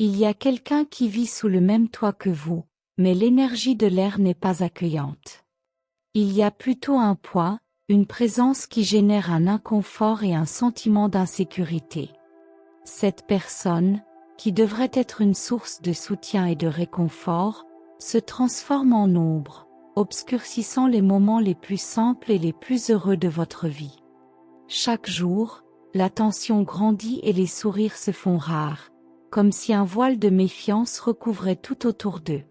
Il y a quelqu'un qui vit sous le même toit que vous, mais l'énergie de l'air n'est pas accueillante. Il y a plutôt un poids, une présence qui génère un inconfort et un sentiment d'insécurité. Cette personne, qui devrait être une source de soutien et de réconfort, se transforme en ombre, obscurcissant les moments les plus simples et les plus heureux de votre vie. Chaque jour, la tension grandit et les sourires se font rares, comme si un voile de méfiance recouvrait tout autour d'eux.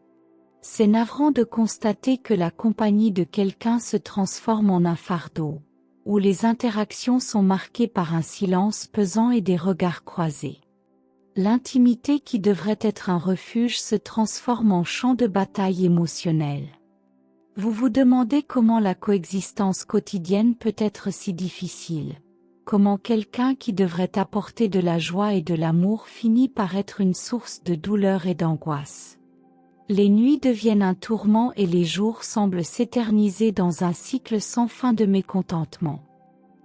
C'est navrant de constater que la compagnie de quelqu'un se transforme en un fardeau, où les interactions sont marquées par un silence pesant et des regards croisés. L'intimité qui devrait être un refuge se transforme en champ de bataille émotionnel. Vous vous demandez comment la coexistence quotidienne peut être si difficile. Comment quelqu'un qui devrait apporter de la joie et de l'amour finit par être une source de douleur et d'angoisse. Les nuits deviennent un tourment et les jours semblent s'éterniser dans un cycle sans fin de mécontentement.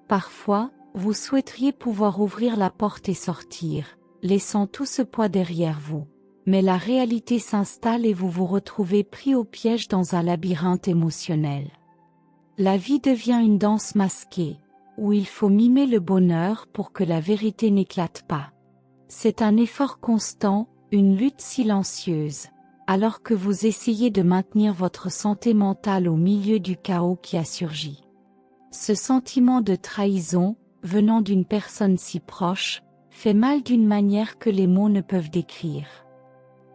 Parfois, vous souhaiteriez pouvoir ouvrir la porte et sortir, laissant tout ce poids derrière vous. Mais la réalité s'installe et vous vous retrouvez pris au piège dans un labyrinthe émotionnel. La vie devient une danse masquée, où il faut mimer le bonheur pour que la vérité n'éclate pas. C'est un effort constant, une lutte silencieuse, alors que vous essayez de maintenir votre santé mentale au milieu du chaos qui a surgi. Ce sentiment de trahison, venant d'une personne si proche, fait mal d'une manière que les mots ne peuvent décrire.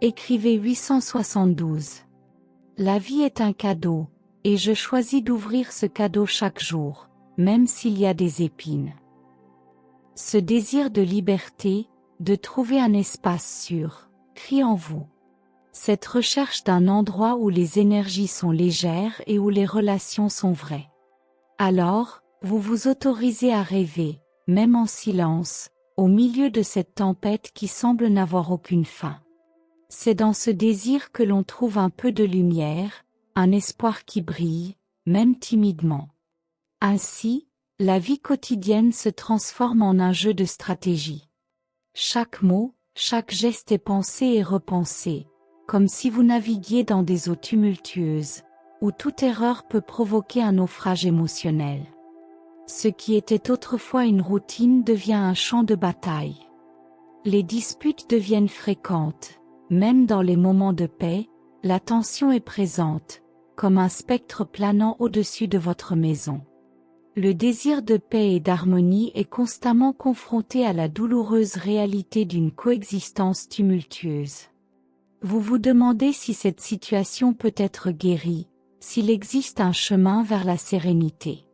Écrivez 872. La vie est un cadeau, et je choisis d'ouvrir ce cadeau chaque jour, même s'il y a des épines. Ce désir de liberté, de trouver un espace sûr, crie en vous. Cette recherche d'un endroit où les énergies sont légères et où les relations sont vraies. Alors, vous vous autorisez à rêver, même en silence, au milieu de cette tempête qui semble n'avoir aucune fin. C'est dans ce désir que l'on trouve un peu de lumière, un espoir qui brille, même timidement. Ainsi, la vie quotidienne se transforme en un jeu de stratégie. Chaque mot, chaque geste est pensé et repensé, comme si vous naviguiez dans des eaux tumultueuses, où toute erreur peut provoquer un naufrage émotionnel. Ce qui était autrefois une routine devient un champ de bataille. Les disputes deviennent fréquentes, même dans les moments de paix, la tension est présente, comme un spectre planant au-dessus de votre maison. Le désir de paix et d'harmonie est constamment confronté à la douloureuse réalité d'une coexistence tumultueuse. Vous vous demandez si cette situation peut être guérie, s'il existe un chemin vers la sérénité.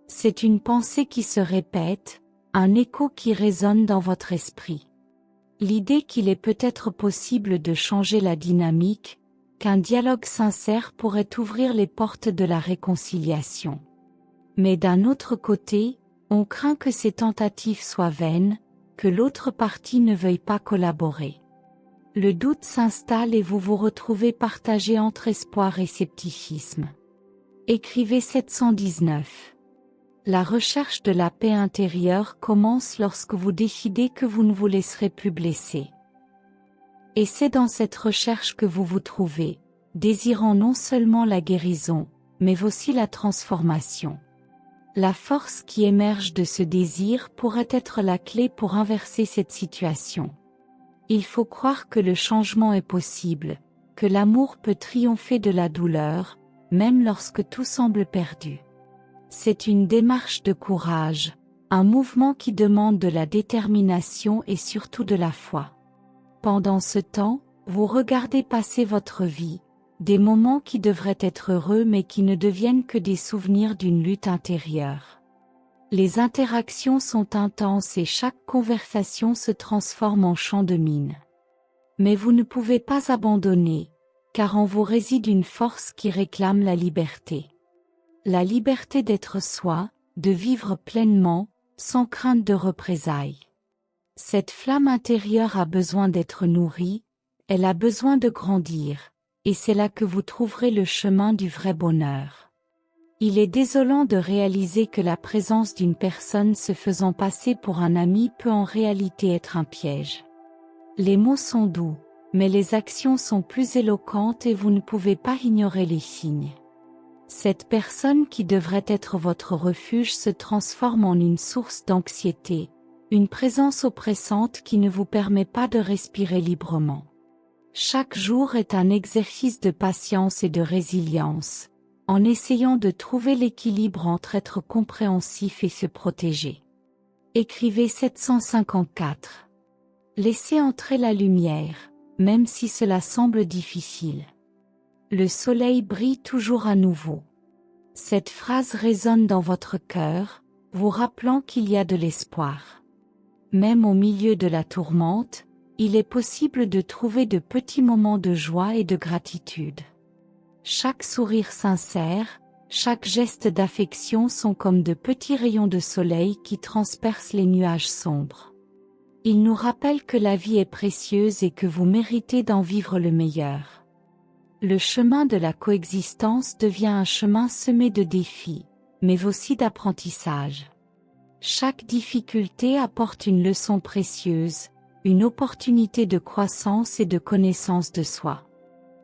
C'est une pensée qui se répète, un écho qui résonne dans votre esprit. L'idée qu'il est peut-être possible de changer la dynamique, qu'un dialogue sincère pourrait ouvrir les portes de la réconciliation. Mais d'un autre côté, on craint que ces tentatives soient vaines, que l'autre partie ne veuille pas collaborer. Le doute s'installe et vous vous retrouvez partagé entre espoir et scepticisme. Écrivez 719. La recherche de la paix intérieure commence lorsque vous décidez que vous ne vous laisserez plus blesser. Et c'est dans cette recherche que vous vous trouvez, désirant non seulement la guérison, mais aussi la transformation. La force qui émerge de ce désir pourrait être la clé pour inverser cette situation. Il faut croire que le changement est possible, que l'amour peut triompher de la douleur, même lorsque tout semble perdu. C'est une démarche de courage, un mouvement qui demande de la détermination et surtout de la foi. Pendant ce temps, vous regardez passer votre vie, des moments qui devraient être heureux mais qui ne deviennent que des souvenirs d'une lutte intérieure. Les interactions sont intenses et chaque conversation se transforme en champ de mine. Mais vous ne pouvez pas abandonner, car en vous réside une force qui réclame la liberté. La liberté d'être soi, de vivre pleinement, sans crainte de représailles. Cette flamme intérieure a besoin d'être nourrie, elle a besoin de grandir, et c'est là que vous trouverez le chemin du vrai bonheur. Il est désolant de réaliser que la présence d'une personne se faisant passer pour un ami peut en réalité être un piège. Les mots sont doux, mais les actions sont plus éloquentes et vous ne pouvez pas ignorer les signes. Cette personne qui devrait être votre refuge se transforme en une source d'anxiété, une présence oppressante qui ne vous permet pas de respirer librement. Chaque jour est un exercice de patience et de résilience, en essayant de trouver l'équilibre entre être compréhensif et se protéger. Écrivez 754. Laissez entrer la lumière, même si cela semble difficile. Le soleil brille toujours à nouveau. Cette phrase résonne dans votre cœur, vous rappelant qu'il y a de l'espoir. Même au milieu de la tourmente, il est possible de trouver de petits moments de joie et de gratitude. Chaque sourire sincère, chaque geste d'affection sont comme de petits rayons de soleil qui transpercent les nuages sombres. Ils nous rappellent que la vie est précieuse et que vous méritez d'en vivre le meilleur. Le chemin de la coexistence devient un chemin semé de défis, mais aussi d'apprentissage. Chaque difficulté apporte une leçon précieuse, une opportunité de croissance et de connaissance de soi.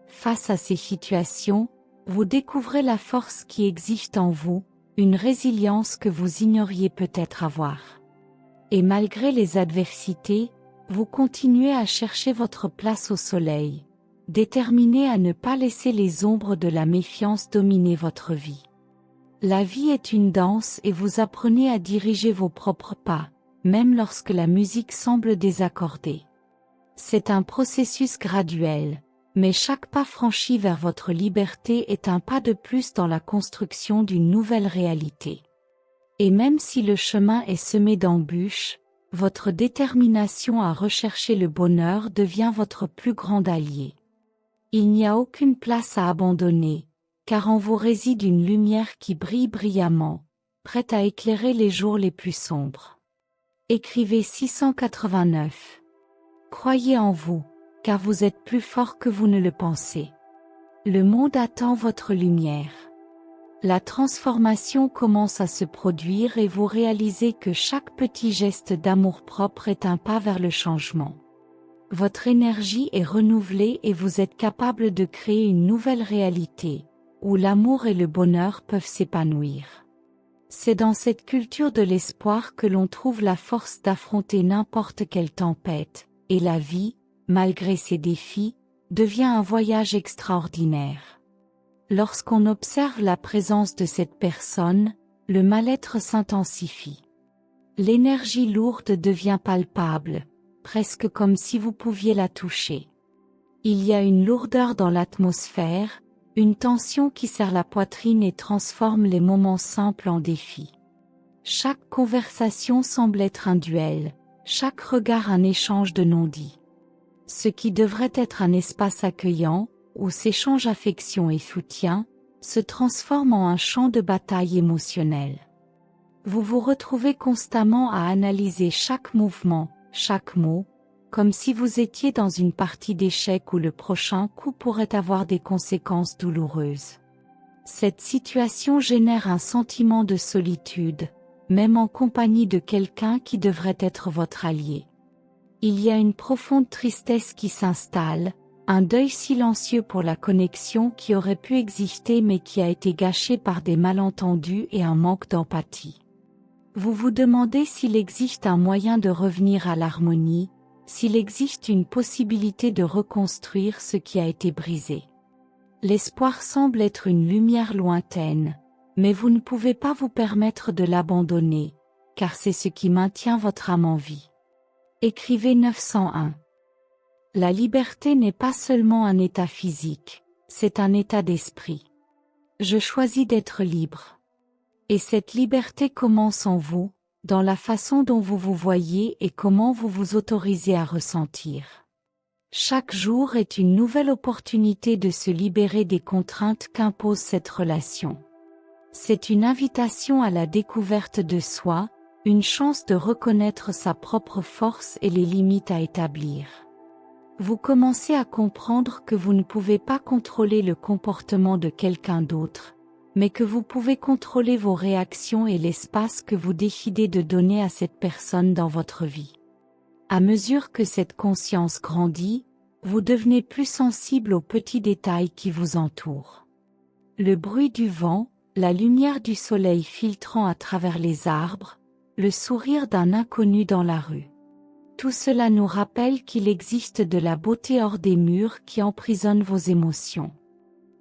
Face à ces situations, vous découvrez la force qui existe en vous, une résilience que vous ignoriez peut-être avoir. Et malgré les adversités, vous continuez à chercher votre place au soleil, déterminé à ne pas laisser les ombres de la méfiance dominer votre vie. La vie est une danse et vous apprenez à diriger vos propres pas, même lorsque la musique semble désaccordée. C'est un processus graduel, mais chaque pas franchi vers votre liberté est un pas de plus dans la construction d'une nouvelle réalité. Et même si le chemin est semé d'embûches, votre détermination à rechercher le bonheur devient votre plus grand allié. Il n'y a aucune place à abandonner, car en vous réside une lumière qui brille brillamment, prête à éclairer les jours les plus sombres. Écrivez 689. Croyez en vous, car vous êtes plus fort que vous ne le pensez. Le monde attend votre lumière. La transformation commence à se produire et vous réalisez que chaque petit geste d'amour-propre est un pas vers le changement. Votre énergie est renouvelée et vous êtes capable de créer une nouvelle réalité, où l'amour et le bonheur peuvent s'épanouir. C'est dans cette culture de l'espoir que l'on trouve la force d'affronter n'importe quelle tempête, et la vie, malgré ses défis, devient un voyage extraordinaire. Lorsqu'on observe la présence de cette personne, le mal-être s'intensifie. L'énergie lourde devient palpable, presque comme si vous pouviez la toucher. Il y a une lourdeur dans l'atmosphère, une tension qui serre la poitrine et transforme les moments simples en défis. Chaque conversation semble être un duel, chaque regard un échange de non-dits. Ce qui devrait être un espace accueillant, où s'échangent affection et soutien, se transforme en un champ de bataille émotionnel. Vous vous retrouvez constamment à analyser chaque mouvement, chaque mot, comme si vous étiez dans une partie d'échecs où le prochain coup pourrait avoir des conséquences douloureuses. Cette situation génère un sentiment de solitude, même en compagnie de quelqu'un qui devrait être votre allié. Il y a une profonde tristesse qui s'installe, un deuil silencieux pour la connexion qui aurait pu exister mais qui a été gâchée par des malentendus et un manque d'empathie. Vous vous demandez s'il existe un moyen de revenir à l'harmonie, s'il existe une possibilité de reconstruire ce qui a été brisé. L'espoir semble être une lumière lointaine, mais vous ne pouvez pas vous permettre de l'abandonner, car c'est ce qui maintient votre âme en vie. Écrivez 901. La liberté n'est pas seulement un état physique, c'est un état d'esprit. Je choisis d'être libre. Et cette liberté commence en vous, dans la façon dont vous vous voyez et comment vous vous autorisez à ressentir. Chaque jour est une nouvelle opportunité de se libérer des contraintes qu'impose cette relation. C'est une invitation à la découverte de soi, une chance de reconnaître sa propre force et les limites à établir. Vous commencez à comprendre que vous ne pouvez pas contrôler le comportement de quelqu'un d'autre, mais que vous pouvez contrôler vos réactions et l'espace que vous décidez de donner à cette personne dans votre vie. À mesure que cette conscience grandit, vous devenez plus sensible aux petits détails qui vous entourent. Le bruit du vent, la lumière du soleil filtrant à travers les arbres, le sourire d'un inconnu dans la rue. Tout cela nous rappelle qu'il existe de la beauté hors des murs qui emprisonne vos émotions.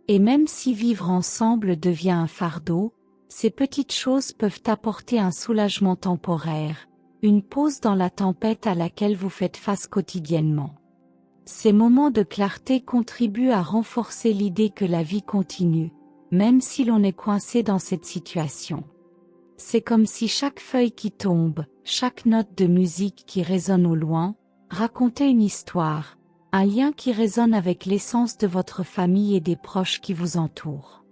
Et même si vivre ensemble devient un fardeau, ces petites choses peuvent apporter un soulagement temporaire, une pause dans la tempête à laquelle vous faites face quotidiennement. Ces moments de clarté contribuent à renforcer l'idée que la vie continue, même si l'on est coincé dans cette situation. C'est comme si chaque feuille qui tombe, chaque note de musique qui résonne au loin, racontait une histoire, un lien qui résonne avec l'essence de votre famille et des proches qui vous entourent.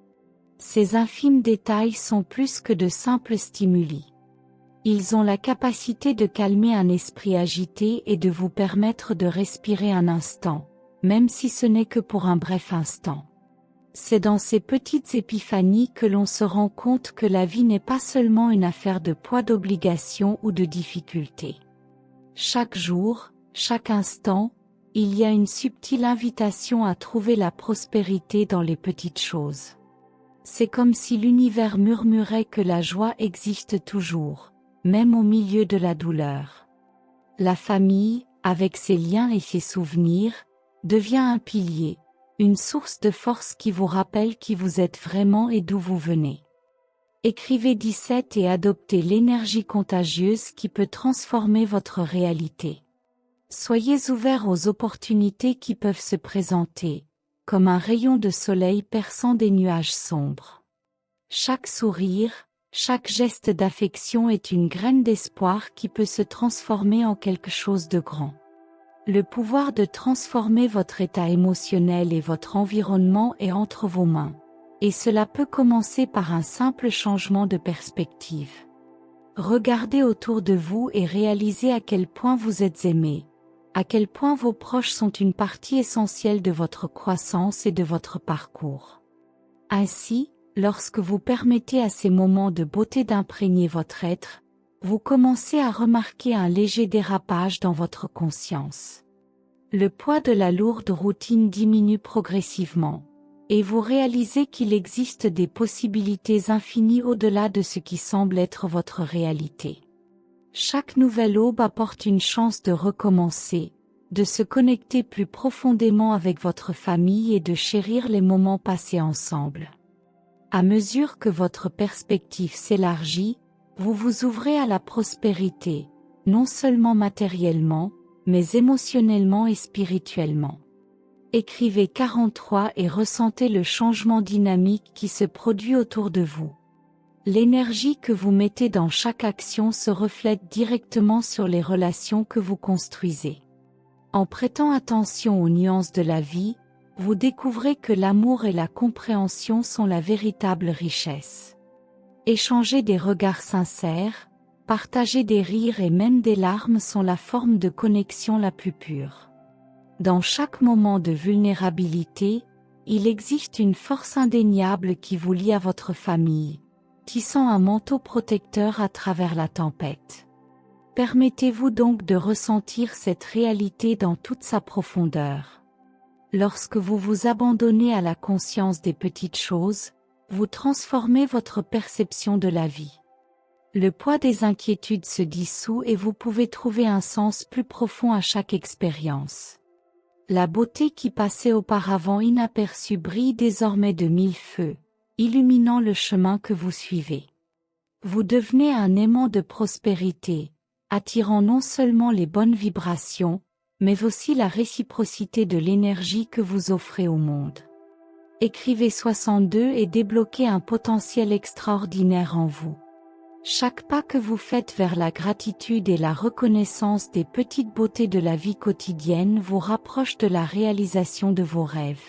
Ces infimes détails sont plus que de simples stimuli. Ils ont la capacité de calmer un esprit agité et de vous permettre de respirer un instant, même si ce n'est que pour un bref instant. C'est dans ces petites épiphanies que l'on se rend compte que la vie n'est pas seulement une affaire de poids d'obligation ou de difficultés. Chaque jour, chaque instant, il y a une subtile invitation à trouver la prospérité dans les petites choses. C'est comme si l'univers murmurait que la joie existe toujours, même au milieu de la douleur. La famille, avec ses liens et ses souvenirs, devient un pilier, une source de force qui vous rappelle qui vous êtes vraiment et d'où vous venez. Écrivez 17 et adoptez l'énergie contagieuse qui peut transformer votre réalité. Soyez ouverts aux opportunités qui peuvent se présenter, comme un rayon de soleil perçant des nuages sombres. Chaque sourire, chaque geste d'affection est une graine d'espoir qui peut se transformer en quelque chose de grand. Le pouvoir de transformer votre état émotionnel et votre environnement est entre vos mains, et cela peut commencer par un simple changement de perspective. Regardez autour de vous et réalisez à quel point vous êtes aimé, à quel point vos proches sont une partie essentielle de votre croissance et de votre parcours. Ainsi, lorsque vous permettez à ces moments de beauté d'imprégner votre être, vous commencez à remarquer un léger dérapage dans votre conscience. Le poids de la lourde routine diminue progressivement, et vous réalisez qu'il existe des possibilités infinies au-delà de ce qui semble être votre réalité. Chaque nouvelle aube apporte une chance de recommencer, de se connecter plus profondément avec votre famille et de chérir les moments passés ensemble. À mesure que votre perspective s'élargit, vous vous ouvrez à la prospérité, non seulement matériellement, mais émotionnellement et spirituellement. Écrivez 43 et ressentez le changement dynamique qui se produit autour de vous. L'énergie que vous mettez dans chaque action se reflète directement sur les relations que vous construisez. En prêtant attention aux nuances de la vie, vous découvrez que l'amour et la compréhension sont la véritable richesse. Échanger des regards sincères, partager des rires et même des larmes sont la forme de connexion la plus pure. Dans chaque moment de vulnérabilité, il existe une force indéniable qui vous lie à votre famille, tissant un manteau protecteur à travers la tempête. Permettez-vous donc de ressentir cette réalité dans toute sa profondeur. Lorsque vous vous abandonnez à la conscience des petites choses, vous transformez votre perception de la vie. Le poids des inquiétudes se dissout et vous pouvez trouver un sens plus profond à chaque expérience. La beauté qui passait auparavant inaperçue brille désormais de mille feux, illuminant le chemin que vous suivez. Vous devenez un aimant de prospérité, attirant non seulement les bonnes vibrations, mais aussi la réciprocité de l'énergie que vous offrez au monde. Écrivez 62 et débloquez un potentiel extraordinaire en vous. Chaque pas que vous faites vers la gratitude et la reconnaissance des petites beautés de la vie quotidienne vous rapproche de la réalisation de vos rêves.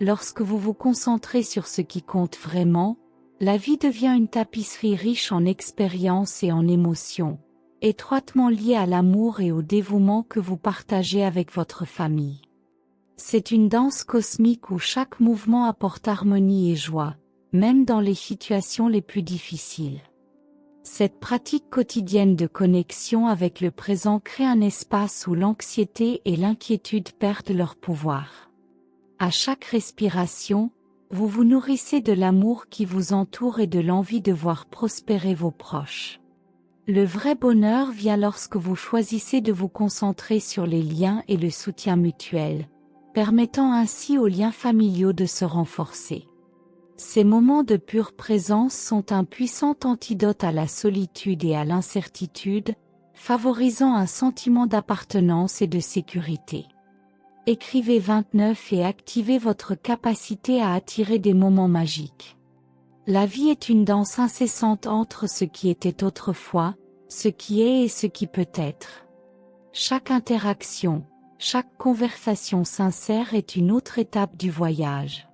Lorsque vous vous concentrez sur ce qui compte vraiment, la vie devient une tapisserie riche en expériences et en émotions, étroitement liée à l'amour et au dévouement que vous partagez avec votre famille. C'est une danse cosmique où chaque mouvement apporte harmonie et joie, même dans les situations les plus difficiles. Cette pratique quotidienne de connexion avec le présent crée un espace où l'anxiété et l'inquiétude perdent leur pouvoir. À chaque respiration, vous vous nourrissez de l'amour qui vous entoure et de l'envie de voir prospérer vos proches. Le vrai bonheur vient lorsque vous choisissez de vous concentrer sur les liens et le soutien mutuel, permettant ainsi aux liens familiaux de se renforcer. Ces moments de pure présence sont un puissant antidote à la solitude et à l'incertitude, favorisant un sentiment d'appartenance et de sécurité. Écrivez 29 et activez votre capacité à attirer des moments magiques. La vie est une danse incessante entre ce qui était autrefois, ce qui est et ce qui peut être. Chaque interaction, chaque conversation sincère est une autre étape du voyage.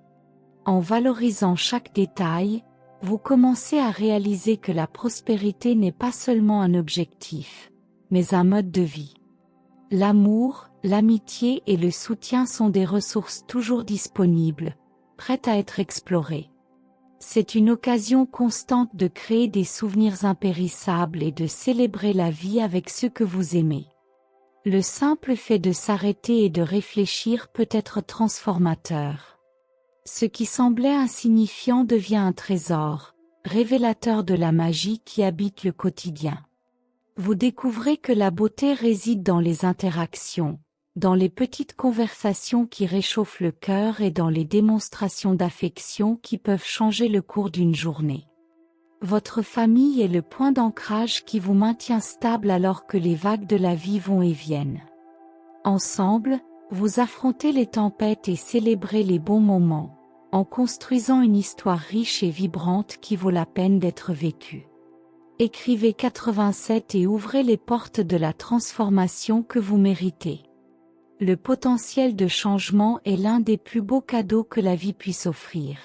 En valorisant chaque détail, vous commencez à réaliser que la prospérité n'est pas seulement un objectif, mais un mode de vie. L'amour, l'amitié et le soutien sont des ressources toujours disponibles, prêtes à être explorées. C'est une occasion constante de créer des souvenirs impérissables et de célébrer la vie avec ceux que vous aimez. Le simple fait de s'arrêter et de réfléchir peut être transformateur. Ce qui semblait insignifiant devient un trésor, révélateur de la magie qui habite le quotidien. Vous découvrez que la beauté réside dans les interactions, dans les petites conversations qui réchauffent le cœur et dans les démonstrations d'affection qui peuvent changer le cours d'une journée. Votre famille est le point d'ancrage qui vous maintient stable alors que les vagues de la vie vont et viennent. Ensemble, vous affrontez les tempêtes et célébrez les bons moments, en construisant une histoire riche et vibrante qui vaut la peine d'être vécue. Écrivez 87 et ouvrez les portes de la transformation que vous méritez. Le potentiel de changement est l'un des plus beaux cadeaux que la vie puisse offrir.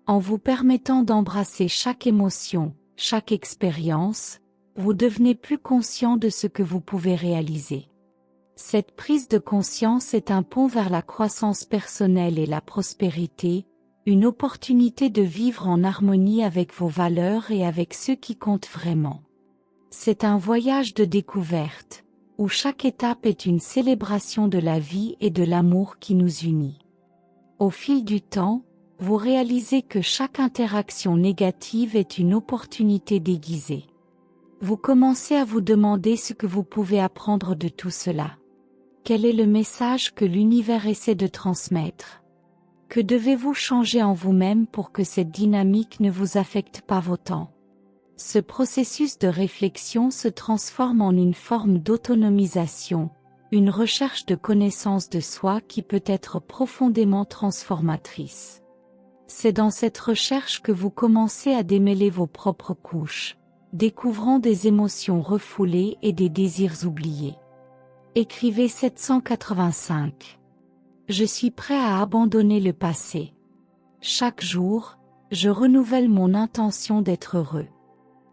En vous permettant d'embrasser chaque émotion, chaque expérience, vous devenez plus conscient de ce que vous pouvez réaliser. Cette prise de conscience est un pont vers la croissance personnelle et la prospérité, une opportunité de vivre en harmonie avec vos valeurs et avec ceux qui comptent vraiment. C'est un voyage de découverte, où chaque étape est une célébration de la vie et de l'amour qui nous unit. Au fil du temps, vous réalisez que chaque interaction négative est une opportunité déguisée. Vous commencez à vous demander ce que vous pouvez apprendre de tout cela. Quel est le message que l'univers essaie de transmettre? Que devez-vous changer en vous-même pour que cette dynamique ne vous affecte pas autant? Ce processus de réflexion se transforme en une forme d'autonomisation, une recherche de connaissance de soi qui peut être profondément transformatrice. C'est dans cette recherche que vous commencez à démêler vos propres couches, découvrant des émotions refoulées et des désirs oubliés. Écrivez 785. Je suis prêt à abandonner le passé. Chaque jour, je renouvelle mon intention d'être heureux.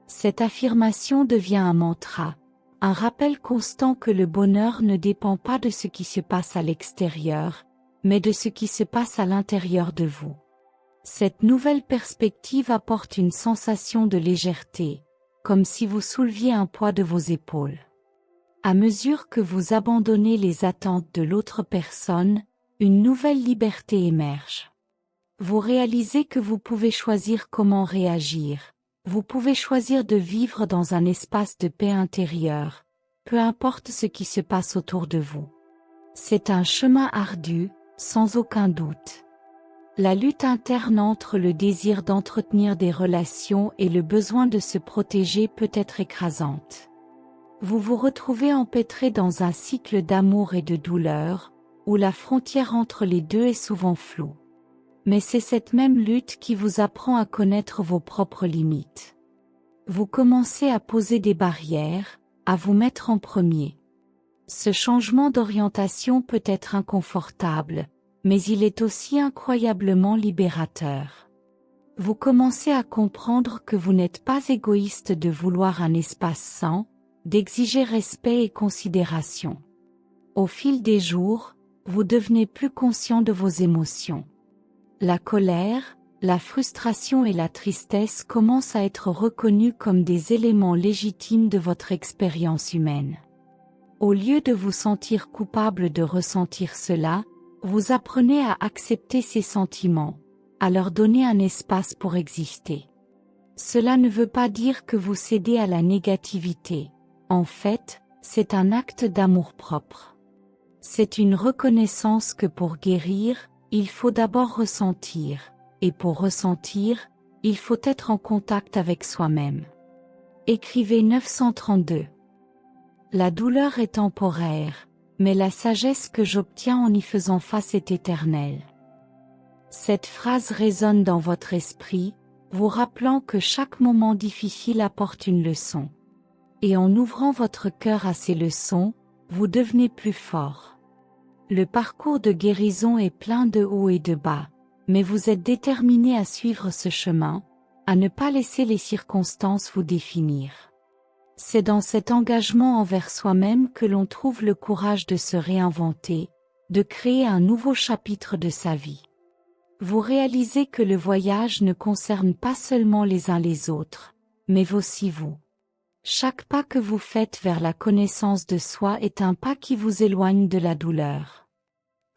Cette affirmation devient un mantra, un rappel constant que le bonheur ne dépend pas de ce qui se passe à l'extérieur, mais de ce qui se passe à l'intérieur de vous. Cette nouvelle perspective apporte une sensation de légèreté, comme si vous souleviez un poids de vos épaules. À mesure que vous abandonnez les attentes de l'autre personne, une nouvelle liberté émerge. Vous réalisez que vous pouvez choisir comment réagir. Vous pouvez choisir de vivre dans un espace de paix intérieure, peu importe ce qui se passe autour de vous. C'est un chemin ardu, sans aucun doute. La lutte interne entre le désir d'entretenir des relations et le besoin de se protéger peut être écrasante. Vous vous retrouvez empêtré dans un cycle d'amour et de douleur, où la frontière entre les deux est souvent floue. Mais c'est cette même lutte qui vous apprend à connaître vos propres limites. Vous commencez à poser des barrières, à vous mettre en premier. Ce changement d'orientation peut être inconfortable, mais il est aussi incroyablement libérateur. Vous commencez à comprendre que vous n'êtes pas égoïste de vouloir un espace sain, d'exiger respect et considération. Au fil des jours, vous devenez plus conscient de vos émotions. La colère, la frustration et la tristesse commencent à être reconnus comme des éléments légitimes de votre expérience humaine. Au lieu de vous sentir coupable de ressentir cela, vous apprenez à accepter ces sentiments, à leur donner un espace pour exister. Cela ne veut pas dire que vous cédez à la négativité. En fait, c'est un acte d'amour-propre. C'est une reconnaissance que pour guérir, il faut d'abord ressentir, et pour ressentir, il faut être en contact avec soi-même. Écrivez 932. La douleur est temporaire, mais la sagesse que j'obtiens en y faisant face est éternelle. Cette phrase résonne dans votre esprit, vous rappelant que chaque moment difficile apporte une leçon. Et en ouvrant votre cœur à ces leçons, vous devenez plus fort. Le parcours de guérison est plein de hauts et de bas, mais vous êtes déterminé à suivre ce chemin, à ne pas laisser les circonstances vous définir. C'est dans cet engagement envers soi-même que l'on trouve le courage de se réinventer, de créer un nouveau chapitre de sa vie. Vous réalisez que le voyage ne concerne pas seulement les uns les autres, mais aussi vous. Chaque pas que vous faites vers la connaissance de soi est un pas qui vous éloigne de la douleur.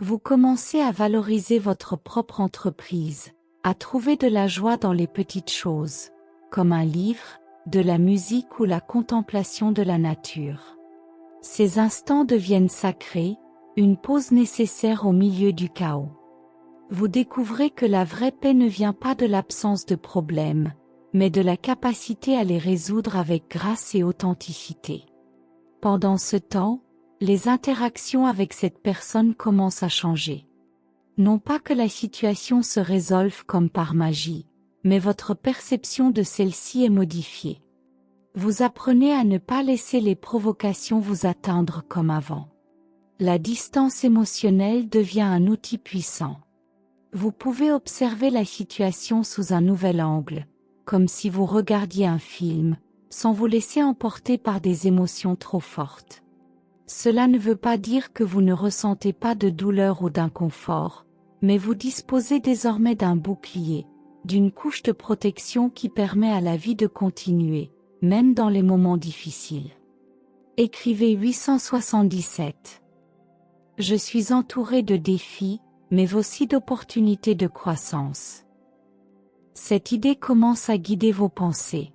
Vous commencez à valoriser votre propre entreprise, à trouver de la joie dans les petites choses, comme un livre, de la musique ou la contemplation de la nature. Ces instants deviennent sacrés, une pause nécessaire au milieu du chaos. Vous découvrez que la vraie paix ne vient pas de l'absence de problèmes, mais de la capacité à les résoudre avec grâce et authenticité. Pendant ce temps, les interactions avec cette personne commencent à changer. Non pas que la situation se résolve comme par magie, mais votre perception de celle-ci est modifiée. Vous apprenez à ne pas laisser les provocations vous atteindre comme avant. La distance émotionnelle devient un outil puissant. Vous pouvez observer la situation sous un nouvel angle, comme si vous regardiez un film, sans vous laisser emporter par des émotions trop fortes. Cela ne veut pas dire que vous ne ressentez pas de douleur ou d'inconfort, mais vous disposez désormais d'un bouclier, d'une couche de protection qui permet à la vie de continuer, même dans les moments difficiles. Écrivez 877. Je suis entouré de défis, mais aussi d'opportunités de croissance. Cette idée commence à guider vos pensées.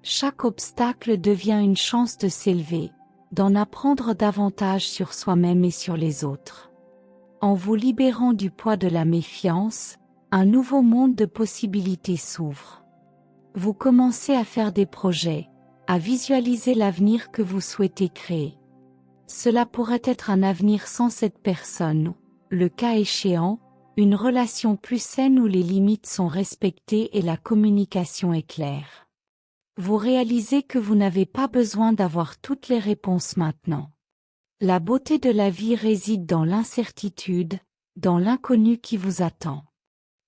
Chaque obstacle devient une chance de s'élever, d'en apprendre davantage sur soi-même et sur les autres. En vous libérant du poids de la méfiance, un nouveau monde de possibilités s'ouvre. Vous commencez à faire des projets, à visualiser l'avenir que vous souhaitez créer. Cela pourrait être un avenir sans cette personne, ou, le cas échéant, une relation plus saine où les limites sont respectées et la communication est claire. Vous réalisez que vous n'avez pas besoin d'avoir toutes les réponses maintenant. La beauté de la vie réside dans l'incertitude, dans l'inconnu qui vous attend.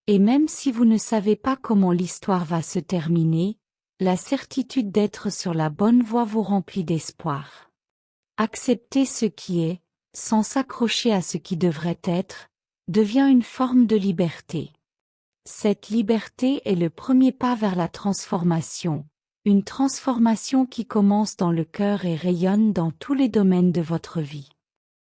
Et même si vous ne savez pas comment l'histoire va se terminer, la certitude d'être sur la bonne voie vous remplit d'espoir. Accepter ce qui est, sans s'accrocher à ce qui devrait être, devient une forme de liberté. Cette liberté est le premier pas vers la transformation, une transformation qui commence dans le cœur et rayonne dans tous les domaines de votre vie.